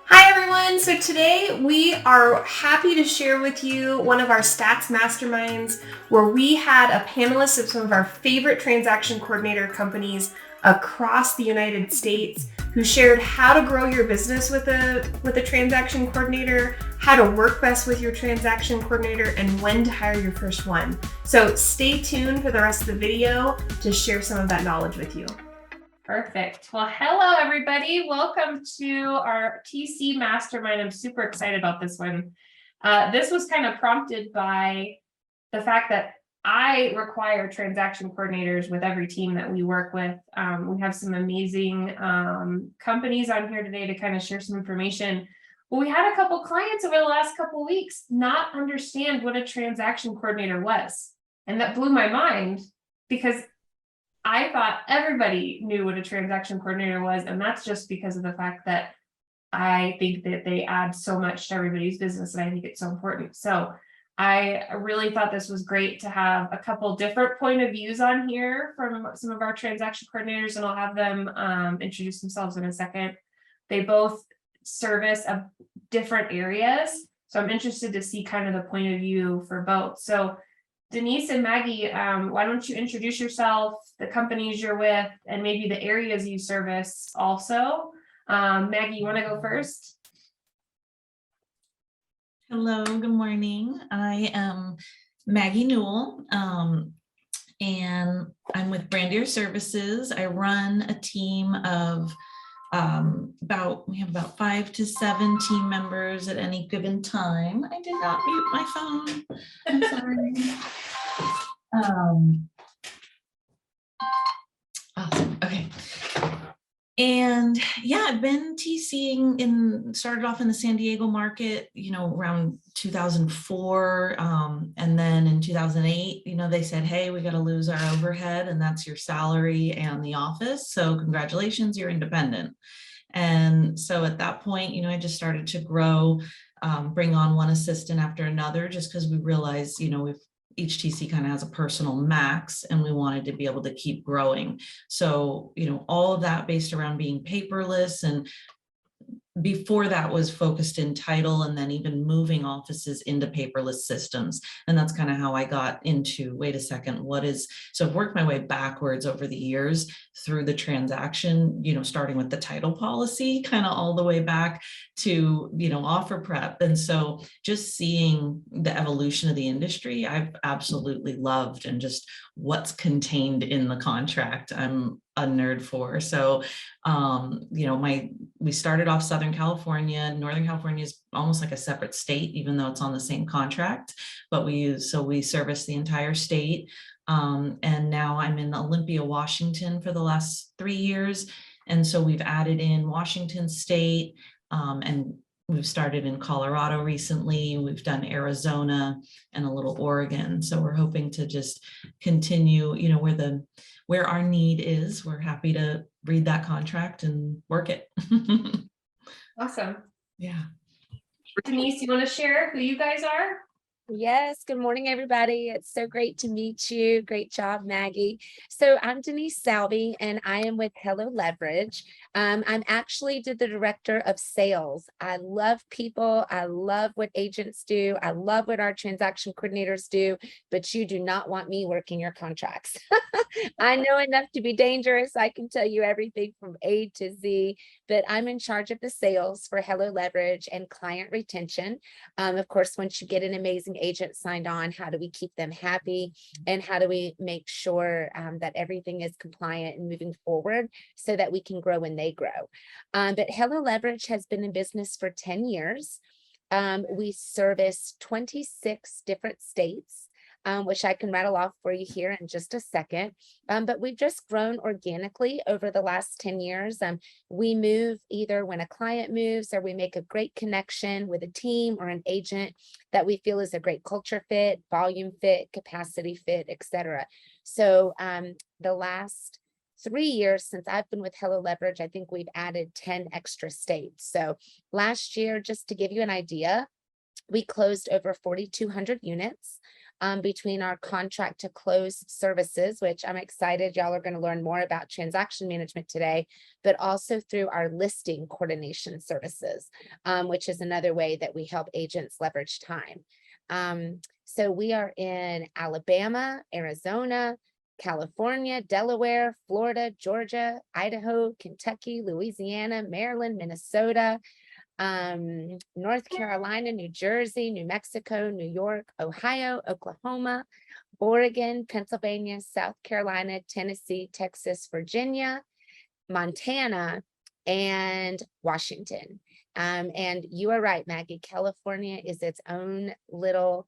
Hi everyone, so today we are happy to share with you one of our stats masterminds where we had a panelist of some of our favorite transaction coordinator companies across the United States who shared how to grow your business with a transaction coordinator, how to work best with your transaction coordinator, and when to hire your first one. So stay tuned for the rest of the video to share some of that knowledge with you. Perfect. Well, hello, everybody. Welcome to our TC Mastermind. I'm super excited about this one. This was kind of prompted by the fact that I require transaction coordinators with every team that we work with. We have some amazing companies on here today to kind of share some information. Well, we had a couple clients over the last couple of weeks not understand what a transaction coordinator was. And that blew my mind because I thought everybody knew what a transaction coordinator was, and that's just because of the fact that I think that they add so much to everybody's business, and I think it's so important. So I really thought this was great to have a couple different point of views on here from some of our transaction coordinators, and I'll have them introduce themselves in a second. They both service different areas, so I'm interested to see kind of the point of view for both. So Denise and Maggie, why don't you introduce yourself, the companies you're with, and maybe the areas you service also. Maggie, you want to go first? Hello, good morning. I am Maggie Newell, and I'm with Brandier Services. I run a team of we have about 5 to 7 team members at any given time. I did not mute my phone. I'm sorry. Awesome. Okay. And yeah, I've been TCing started off in the San Diego market, around 2004. And then in 2008, they said, hey, we got to lose our overhead, and that's your salary and the office. So congratulations, you're independent. And so at that point, I just started to grow, bring on one assistant after another, just because we realized, each TC kind of has a personal max, and we wanted to be able to keep growing. So, all of that based around being paperless, and before that was focused in title, and then even moving offices into paperless systems. And that's kind of how I got into, wait a second, so I've worked my way backwards over the years through the transaction, starting with the title policy, kind of all the way back to, offer prep. And so just seeing the evolution of the industry, I've absolutely loved, and just what's contained in the contract, I'm a nerd for. So, we started off Southern California. Northern California is almost like a separate state, even though it's on the same contract, but we service the entire state. And now I'm in Olympia, Washington for the last 3 years. And so we've added in Washington State, and we've started in Colorado recently. We've done Arizona and a little Oregon. So we're hoping to just continue, where our need is. We're happy to read that contract and work it. Awesome. Yeah. Denise, you want to share who you guys are? Yes, good morning, everybody. It's so great to meet you. Great job, Maggie. So I'm Denise Salvi, and I am with Hello Leverage. I'm actually the director of sales. I love people. I love what agents do. I love what our transaction coordinators do, but you do not want me working your contracts. I know enough to be dangerous. I can tell you everything from A to Z, but I'm in charge of the sales for Hello Leverage and client retention. Of course, once you get an amazing agent signed on, how do we keep them happy, and how do we make sure that everything is compliant and moving forward so that we can grow when they grow. But Hello Leverage has been in business for 10 years. We service 26 different states, which I can rattle off for you here in just a second. But we've just grown organically over the last 10 years. We move either when a client moves, or we make a great connection with a team or an agent that we feel is a great culture fit, volume fit, capacity fit, etc. So the last 3 years since I've been with Hello Leverage, I think we've added 10 extra states. So last year, just to give you an idea, we closed over 4,200 units. between our contract to close services, which I'm excited y'all are going to learn more about transaction management today, but also through our listing coordination services, which is another way that we help agents leverage time. So we are in Alabama, Arizona, California, Delaware, Florida, Georgia, Idaho, Kentucky, Louisiana, Maryland, Minnesota, North Carolina, New Jersey, New Mexico, New York, Ohio, Oklahoma, Oregon, Pennsylvania, South Carolina, Tennessee, Texas, Virginia, Montana, and Washington. And you are right, Maggie, California is its own little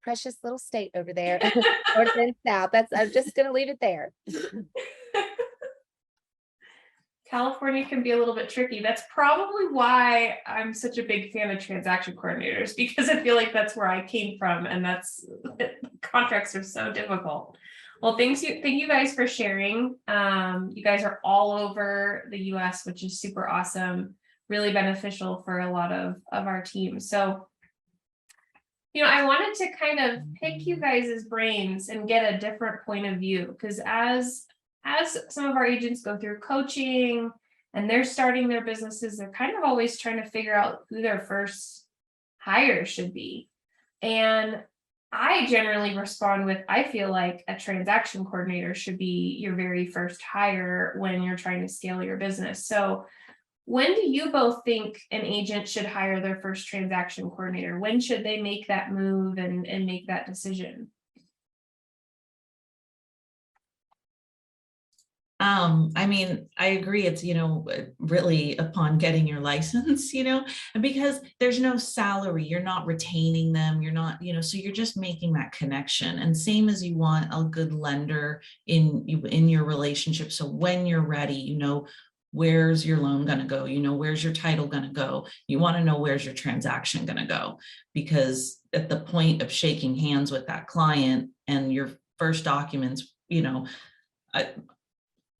precious little state over there, north and south. I'm just gonna leave it there. California can be a little bit tricky. That's probably why I'm such a big fan of transaction coordinators, because I feel like that's where I came from, and contracts are so difficult. Well, thank you guys for sharing. You guys are all over the US, which is super awesome, really beneficial for a lot of our team. So, I wanted to kind of pick you guys' brains and get a different point of view, because as some of our agents go through coaching and they're starting their businesses, they're kind of always trying to figure out who their first hire should be. And I generally respond with, I feel like a transaction coordinator should be your very first hire when you're trying to scale your business. So when do you both think an agent should hire their first transaction coordinator? When should they make that move and make that decision? I mean, I agree. It's, really upon getting your license, and because there's no salary, you're not retaining them, you're not, so you're just making that connection. And same as you want a good lender in your relationship. So when you're ready, where's your loan going to go? Where's your title going to go? You want to know where's your transaction going to go, because at the point of shaking hands with that client and your first documents,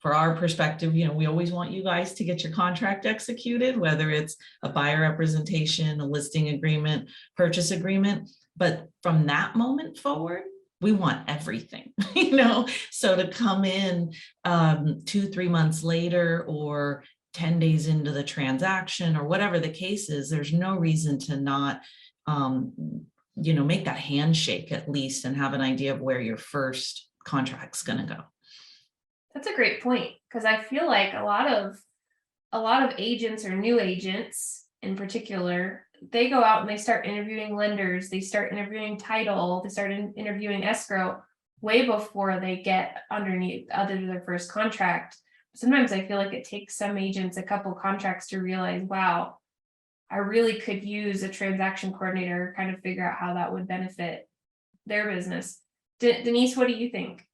for our perspective, we always want you guys to get your contract executed, whether it's a buyer representation, a listing agreement, purchase agreement. But from that moment forward, we want everything, so to come in 2-3 months later or 10 days into the transaction or whatever the case is, there's no reason to not, make that handshake at least and have an idea of where your first contract's going to go. That's a great point, because I feel like a lot of agents or new agents in particular, they go out and they start interviewing lenders, they start interviewing title, they start interviewing escrow way before they get underneath their first contract. Sometimes I feel like it takes some agents a couple contracts to realize, wow, I really could use a transaction coordinator, kind of figure out how that would benefit their business. Denise, what do you think?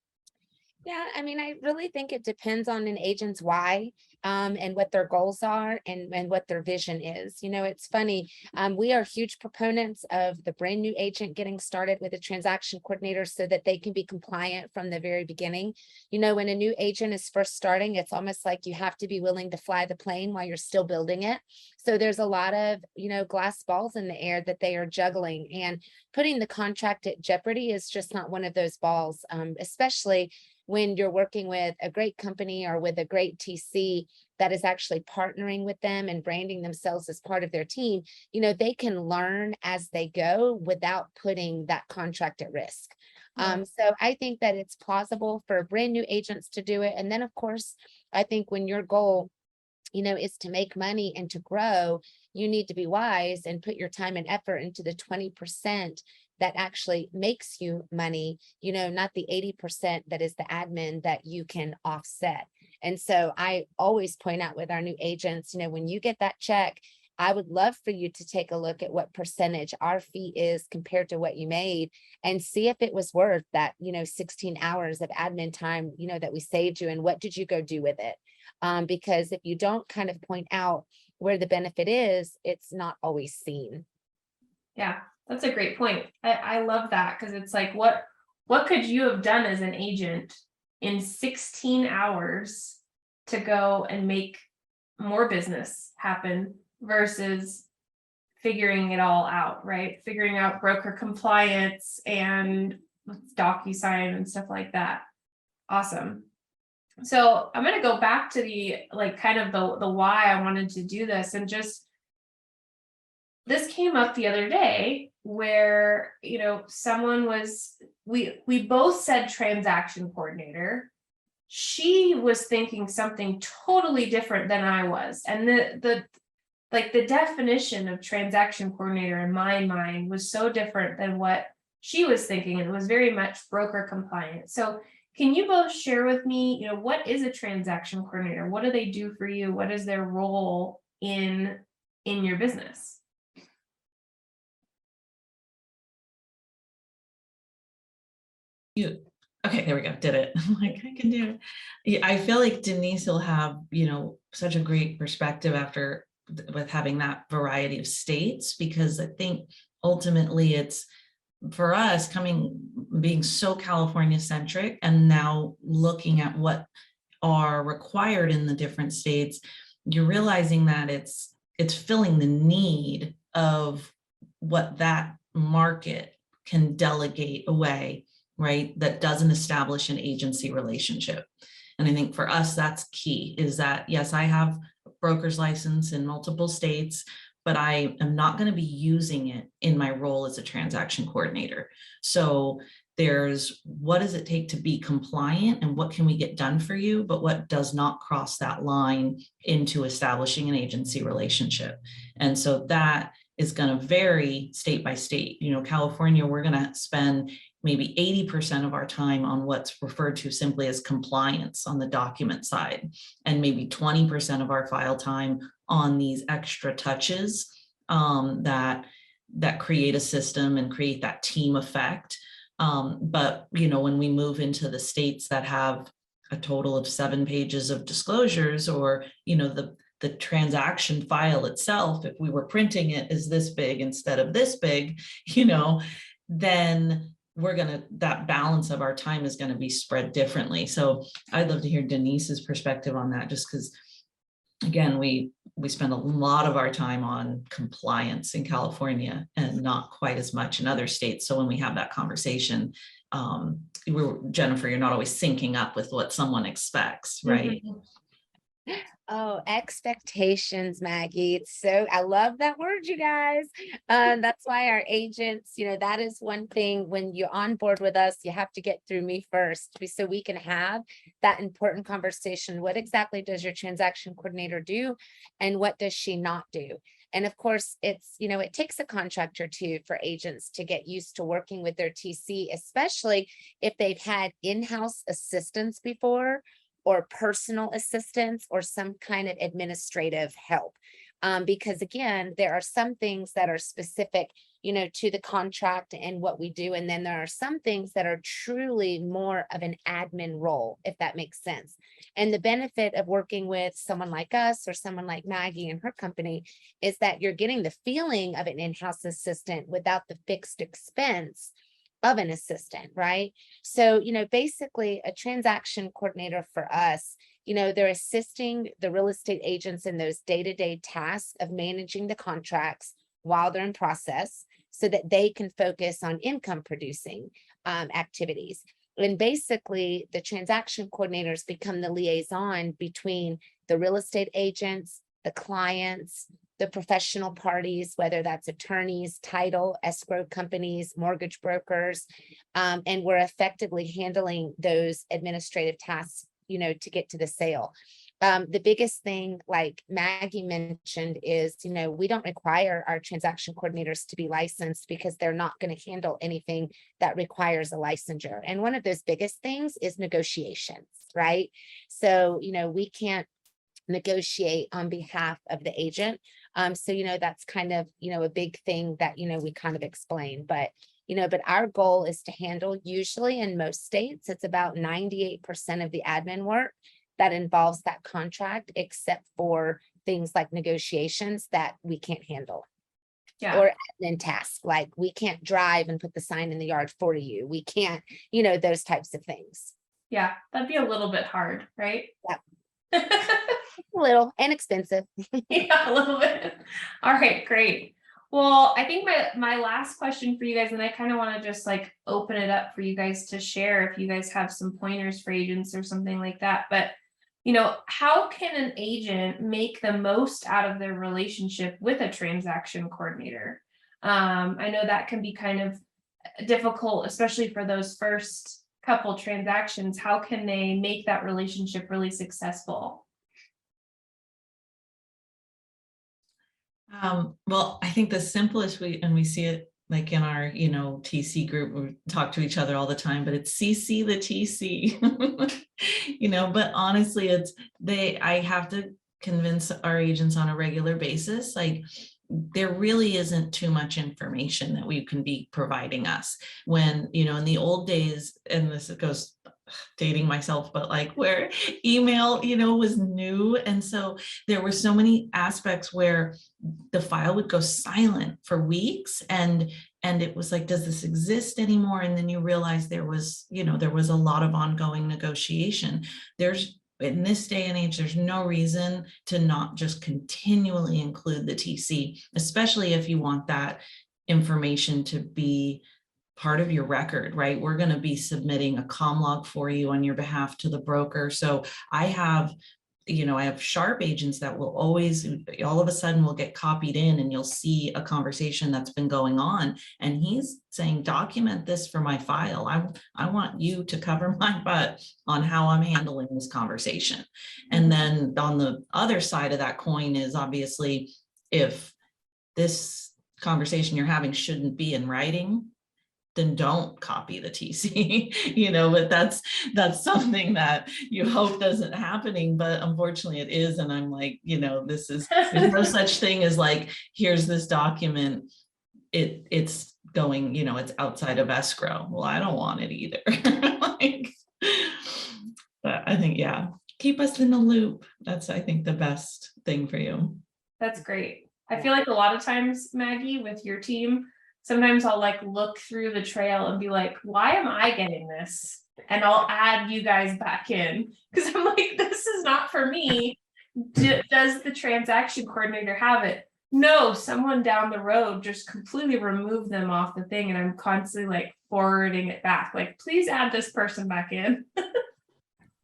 Yeah, I mean, I really think it depends on an agent's why and what their goals are and what their vision is. It's funny. We are huge proponents of the brand new agent getting started with a transaction coordinator so that they can be compliant from the very beginning. When a new agent is first starting, it's almost like you have to be willing to fly the plane while you're still building it. So there's a lot of, glass balls in the air that they are juggling, and putting the contract at jeopardy is just not one of those balls, especially when you're working with a great company or with a great TC that is actually partnering with them and branding themselves as part of their team. They can learn as they go without putting that contract at risk. So I think that it's plausible for brand new agents to do it. And then, of course, I think when your goal is to make money and to grow, you need to be wise and put your time and effort into the 20% that actually makes you money, not the 80% that is the admin that you can offset. And so I always point out with our new agents, when you get that check, I would love for you to take a look at what percentage our fee is compared to what you made and see if it was worth that, 16 hours of admin time, that we saved you, and what did you go do with it? Because if you don't kind of point out where the benefit is, it's not always seen. Yeah, that's a great point. I love that, because it's like, what could you have done as an agent in 16 hours to go and make more business happen versus figuring it all out, right? Figuring out broker compliance and DocuSign and stuff like that. Awesome. So I'm going to go back to the like kind of the why I wanted to do this, and just this came up the other day where, you know, someone was, we both said transaction coordinator. She was thinking something totally different than I was. And the definition of transaction coordinator in my mind was so different than what she was thinking. It was very much broker compliant. So can you both share with me, you know, what is a transaction coordinator? What do they do for you? What is their role in your business? Okay, there we go. Did it. I'm like, I can do it. Yeah, I feel like Denise will have, you know, such a great perspective after with having that variety of states, because I think ultimately it's for us being so California centric and now looking at what are required in the different states, you're realizing that it's filling the need of what that market can delegate away, right? That doesn't establish an agency relationship. And I think for us, that's key, is that, yes, I have a broker's license in multiple states, but I am not going to be using it in my role as a transaction coordinator. So there's what does it take to be compliant and what can we get done for you, but what does not cross that line into establishing an agency relationship. And so that is going to vary state by state. You know, California, we're going to spend maybe 80% of our time on what's referred to simply as compliance on the document side, and maybe 20% of our file time on these extra touches that create a system and create that team effect. But, you know, when we move into the states that have a total of 7 pages of disclosures, or, you know, the transaction file itself, if we were printing it, is this big instead of this big, you know, then that balance of our time is going to be spread differently. So I'd love to hear Denise's perspective on that, just because, again, we spend a lot of our time on compliance in California and not quite as much in other states. So when we have that conversation, Jennifer, you're not always syncing up with what someone expects, right? Mm-hmm. Oh, expectations, Maggie. I love that word, you guys. That's why our agents, you know, that is one thing when you're on board with us, you have to get through me first so we can have that important conversation. What exactly does your transaction coordinator do? And what does she not do? And of course, it's, you know, it takes a contract or two for agents to get used to working with their TC, especially if they've had in-house assistants before, or personal assistance, or some kind of administrative help. Because again, there are some things that are specific, you know, to the contract and what we do. And then there are some things that are truly more of an admin role, if that makes sense. And the benefit of working with someone like us or someone like Maggie and her company is that you're getting the feeling of an in-house assistant without the fixed expense of an assistant, right? So, you know, basically a transaction coordinator for us, you know, they're assisting the real estate agents in those day-to-day tasks of managing the contracts while they're in process so that they can focus on income producing activities. And basically the transaction coordinators become the liaison between the real estate agents, the clients, the professional parties, whether that's attorneys, title, escrow companies, mortgage brokers, and we're effectively handling those administrative tasks, you know, to get to the sale. The biggest thing, like Maggie mentioned, is, you know, we don't require our transaction coordinators to be licensed because they're not going to handle anything that requires a licensure. And one of those biggest things is negotiations, right? So, you know, we can't negotiate on behalf of the agent. So, you know, that's kind of, you know, a big thing that, you know, we kind of explain, but, you know, but our goal is to handle, usually in most states, it's about 98% of the admin work that involves that contract, except for things like negotiations that we can't handle. Yeah. Or admin tasks, like we can't drive and put the sign in the yard for you. We can't, you know, those types of things. Yeah, that'd be a little bit hard, right? Yeah. A little and expensive. Yeah, a little bit. All right, great. Well, I think my last question for you guys, and I kind of want to just like open it up for you guys to share if you guys have some pointers for agents or something like that. But how can an agent make the most out of their relationship with a transaction coordinator? I know that can be kind of difficult, especially for those first couple transactions. How can they make that relationship really successful? Well, I think the simplest we see it like in our, TC group, we talk to each other all the time, but it's CC the TC, but honestly, I have to convince our agents on a regular basis, like there really isn't too much information that we can be providing us when, in the old days, and this goes dating myself, but like where email, was new. And so there were so many aspects where the file would go silent for weeks and it was like, does this exist anymore? And then you realize there was a lot of ongoing negotiation. In this day and age, there's no reason to not just continually include the TC, especially if you want that information to be part of your record, right? We're going to be submitting a comm log for you on your behalf to the broker. So I have sharp agents that will always, all of a sudden will get copied in and you'll see a conversation that's been going on. And he's saying, document this for my file. I want you to cover my butt on how I'm handling this conversation. And then on the other side of that coin is obviously if this conversation you're having shouldn't be in writing, then don't copy the TC, but that's something that you hope doesn't happening, but unfortunately it is. And I'm like, there's no such thing as like, here's this document, it's going, it's outside of escrow. Well, I don't want it either. But I think, keep us in the loop. That's, I think, the best thing for you. That's great. I feel like a lot of times, Maggie, with your team, sometimes I'll like look through the trail and be like, why am I getting this? And I'll add you guys back in because I'm like, this is not for me. Does the transaction coordinator have it? No, someone down the road just completely removed them off the thing. And I'm constantly like forwarding it back. Like, please add this person back in.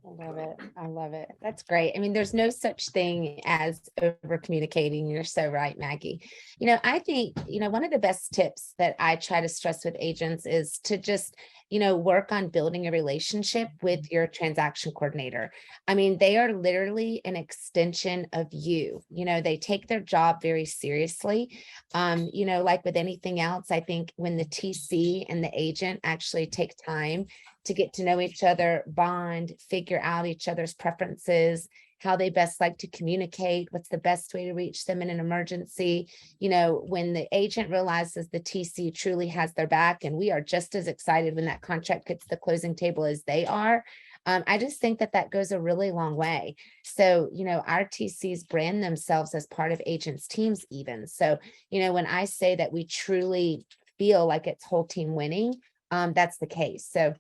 I love it. I love it. That's great. I mean, there's no such thing as over communicating. You're so right, Maggie. I think, one of the best tips that I try to stress with agents is to just, work on building a relationship with your transaction coordinator. I mean, they are literally an extension of you. They take their job very seriously. Like with anything else, I think when the TC and the agent actually take time to get to know each other, bond, figure out each other's preferences, how they best like to communicate, what's the best way to reach them in an emergency. When the agent realizes the TC truly has their back, and we are just as excited when that contract gets to the closing table as they are, I just think that goes a really long way. So, our TCs brand themselves as part of agents' teams even. So, when I say that we truly feel like it's whole team winning, that's the case. So,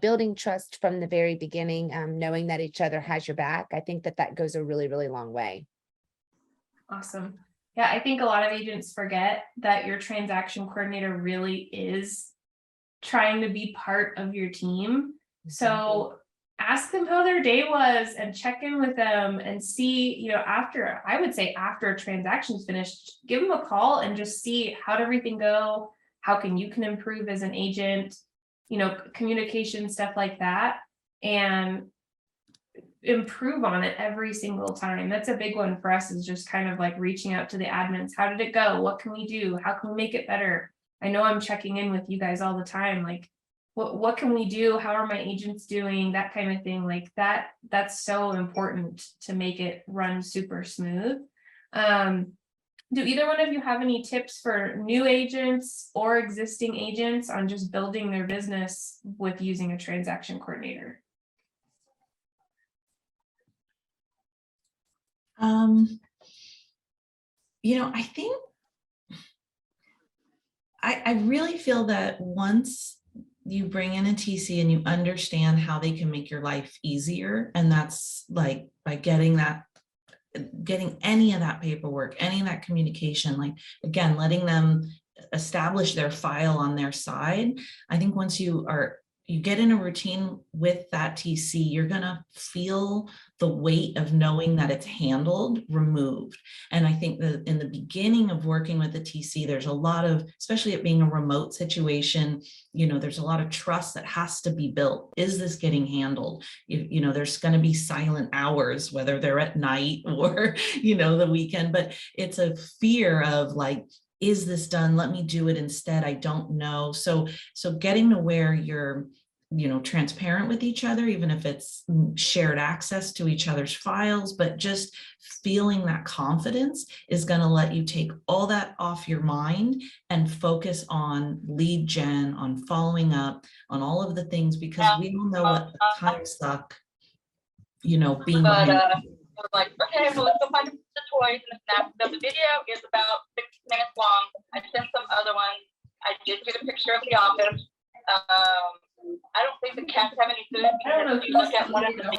building trust from the very beginning, knowing that each other has your back, I think that goes a really, really long way. Awesome. Yeah, I think a lot of agents forget that your transaction coordinator really is trying to be part of your team. So ask them how their day was and check in with them and see, after a transaction's finished, give them a call and just see how did everything go. How you can improve as an agent, communication, stuff like that, and improve on it every single time. That's a big one for us, is just kind of like reaching out to the admins. How did it go? What can we do? How can we make it better? I know I'm checking in with you guys all the time. Like, what can we do? How are my agents doing? That kind of thing. Like that's so important to make it run super smooth. Do either one of you have any tips for new agents or existing agents on just building their business with using a transaction coordinator? I think I really feel that once you bring in a TC and you understand how they can make your life easier, and that's like by getting that getting any of that paperwork, any of that communication, like, again, letting them establish their file on their side. I think once you get in a routine with that TC, you're gonna feel the weight of knowing that it's handled removed. And I think that in the beginning of working with the TC, there's a lot of, especially it being a remote situation, there's a lot of trust that has to be built. Is this getting handled? There's going to be silent hours, whether they're at night or, the weekend, but it's a fear of like, is this done? Let me do it instead. I don't know. So getting to where you're, transparent with each other, even if it's shared access to each other's files, but just feeling that confidence is going to let you take all that off your mind and focus on lead gen, on following up, on all of the things, because we all know what the time suck, being behind. I was like, okay, well, let's go find the toys and the snap. So the video is about 6 minutes long. I sent some other ones. I did get a picture of the office. I don't think the cats have any food. I don't know if you look at one of the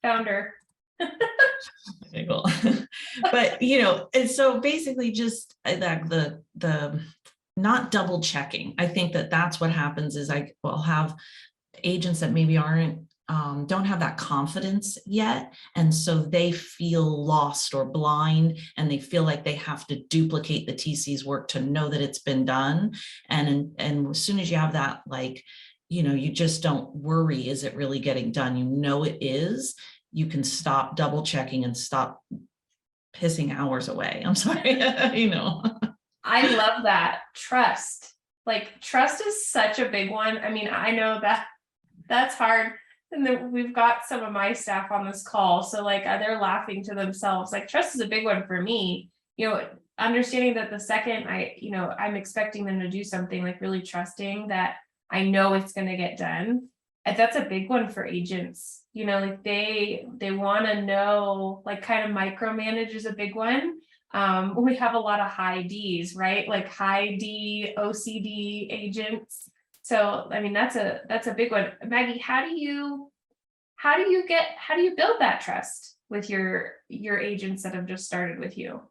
founder. But and so basically just that the not double checking. I think that's what happens is I will have agents that maybe don't have that confidence yet. And so they feel lost or blind, and they feel like they have to duplicate the TC's work to know that it's been done. And as soon as you have that, like, you just don't worry, is it really getting done? It is. You can stop double checking and stop pissing hours away. I'm sorry. I love that. Trust. Like, trust is such a big one. I mean, I know that's hard. And then we've got some of my staff on this call. So like, they're laughing to themselves. Like, trust is a big one for me, understanding that the second I'm expecting them to do something, like really trusting that I know it's going to get done. And that's a big one for agents, like they want to know, like, kind of micromanage is a big one. We have a lot of high Ds, right? Like high D OCD agents. So, I mean, that's a big one. Maggie, how do you build that trust with your agents that have just started with you?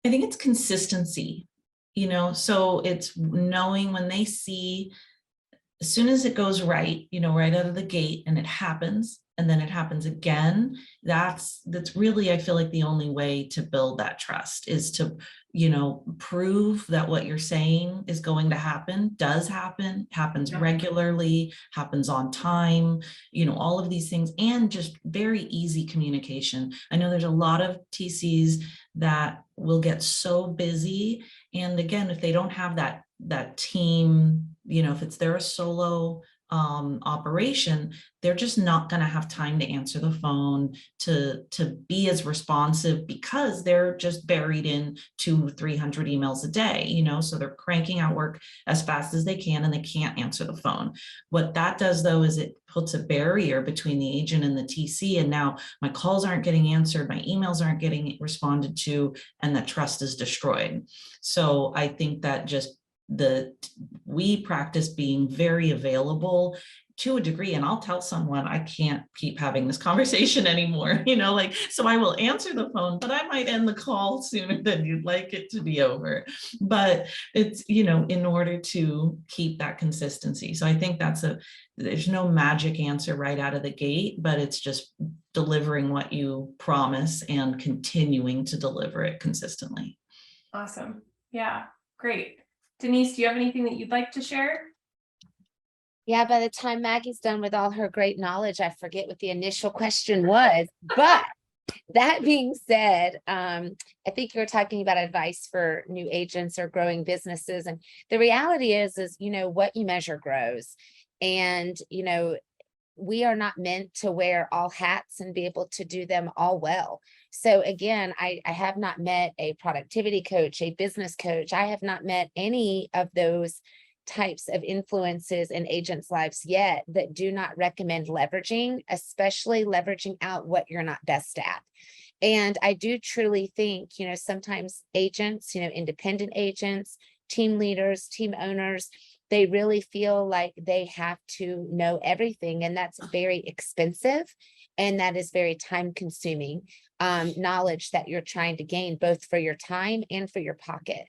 I think it's consistency, so it's knowing when they see, as soon as it goes right, right out of the gate, and it happens, and then it happens again, that's really, I feel like the only way to build that trust is to, prove that what you're saying is going to happen, does happen, happens regularly, happens on time, all of these things, and just very easy communication. I know there's a lot of TCs that will get so busy. And again, if they don't have that team, if they're a solo operation, they're just not going to have time to answer the phone, to be as responsive, because they're just buried in 200-300 emails a day, so they're cranking out work as fast as they can, and they can't answer the phone. What that does, though, is it puts a barrier between the agent and the TC, and now my calls aren't getting answered, my emails aren't getting responded to, and the trust is destroyed. So I think that just we practice being very available to a degree, and I'll tell someone I can't keep having this conversation anymore, so I will answer the phone, but I might end the call sooner than you'd like it to be over. But it's, in order to keep that consistency. So I think there's no magic answer right out of the gate, but it's just delivering what you promise and continuing to deliver it consistently. Awesome. Yeah, great. Denise, do you have anything that you'd like to share? Yeah, by the time Maggie's done with all her great knowledge, I forget what the initial question was. But that being said, I think you're talking about advice for new agents or growing businesses. And the reality is what you measure grows. And, we are not meant to wear all hats and be able to do them all well. So again, I have not met a productivity coach, a business coach. I have not met any of those types of influences in agents' lives yet that do not recommend leveraging, especially leveraging out what you're not best at. And I do truly think, sometimes agents, independent agents, team leaders, team owners, they really feel like they have to know everything, and that's very expensive. And that is very time consuming knowledge that you're trying to gain, both for your time and for your pocket.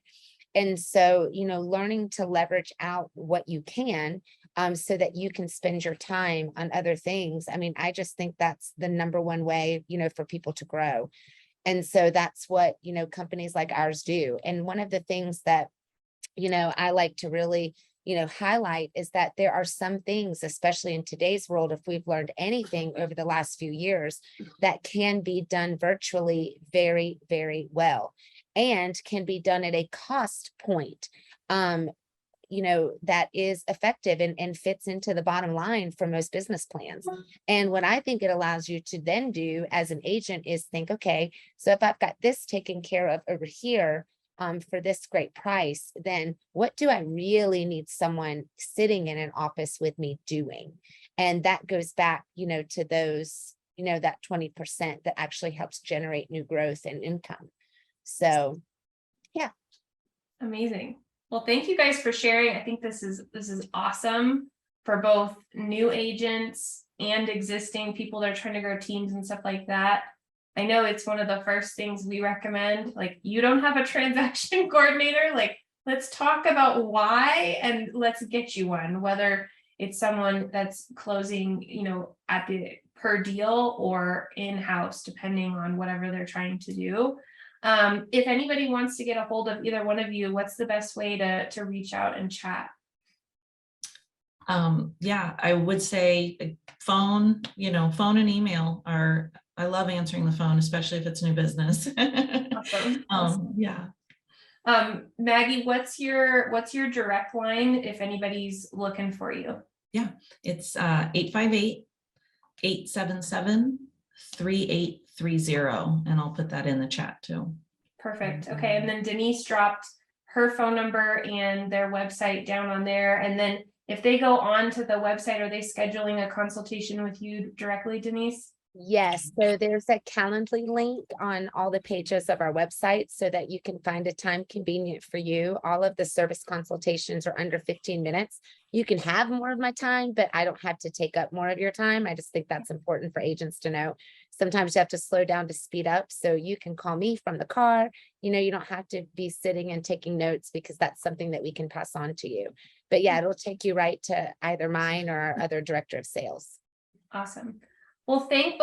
And so, learning to leverage out what you can so that you can spend your time on other things. I mean, I just think that's the number one way, for people to grow. And so that's what, companies like ours do. And one of the things that, I like to really, highlight is that there are some things, especially in today's world, if we've learned anything over the last few years, that can be done virtually very, very well, and can be done at a cost point, that is effective and fits into the bottom line for most business plans. And what I think it allows you to then do as an agent is think, okay, so if I've got this taken care of over here, for this great price, then what do I really need someone sitting in an office with me doing? And that goes back, to those, that 20% that actually helps generate new growth and income. So, yeah. Amazing. Well, thank you guys for sharing. I think this is awesome for both new agents and existing people that are trying to grow teams and stuff like that. I know it's one of the first things we recommend. Like, you don't have a transaction coordinator, like, let's talk about why and let's get you one, whether it's someone that's closing, at the per deal or in-house, depending on whatever they're trying to do. If anybody wants to get a hold of either one of you, what's the best way to reach out and chat? Yeah, I would say phone and email I love answering the phone, especially if it's new business. Awesome. Yeah. Maggie, what's your direct line if anybody's looking for you? Yeah, it's 858-877-3830, and I'll put that in the chat too. Perfect. Okay, and then Denise dropped her phone number and their website down on there. And then if they go on to the website, are they scheduling a consultation with you directly, Denise? Yes, so there's a Calendly link on all the pages of our website so that you can find a time convenient for you. All of the service consultations are under 15 minutes. You can have more of my time, but I don't have to take up more of your time. I just think that's important for agents to know. Sometimes you have to slow down to speed up. So you can call me from the car. You don't have to be sitting and taking notes, because that's something that we can pass on to you. But yeah, it'll take you right to either mine or our other director of sales. Awesome. Well, thank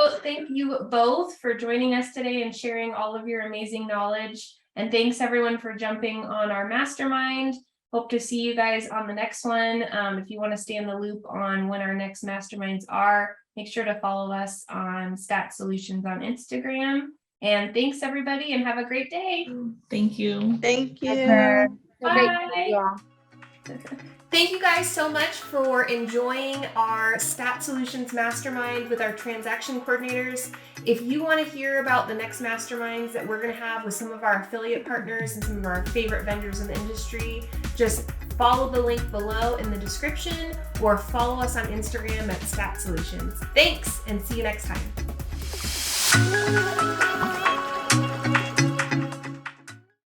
you both for joining us today and sharing all of your amazing knowledge. And thanks everyone for jumping on our mastermind. Hope to see you guys on the next one. If you want to stay in the loop on when our next masterminds are, make sure to follow us on Stat Solutions on Instagram. And thanks everybody, and have a great day. Thank you. Thank you. Bye. Thank you guys so much for enjoying our Stat Solutions Mastermind with our transaction coordinators. If you want to hear about the next masterminds that we're going to have with some of our affiliate partners and some of our favorite vendors in the industry, just follow the link below in the description or follow us on Instagram at Stat Solutions. Thanks, and see you next time.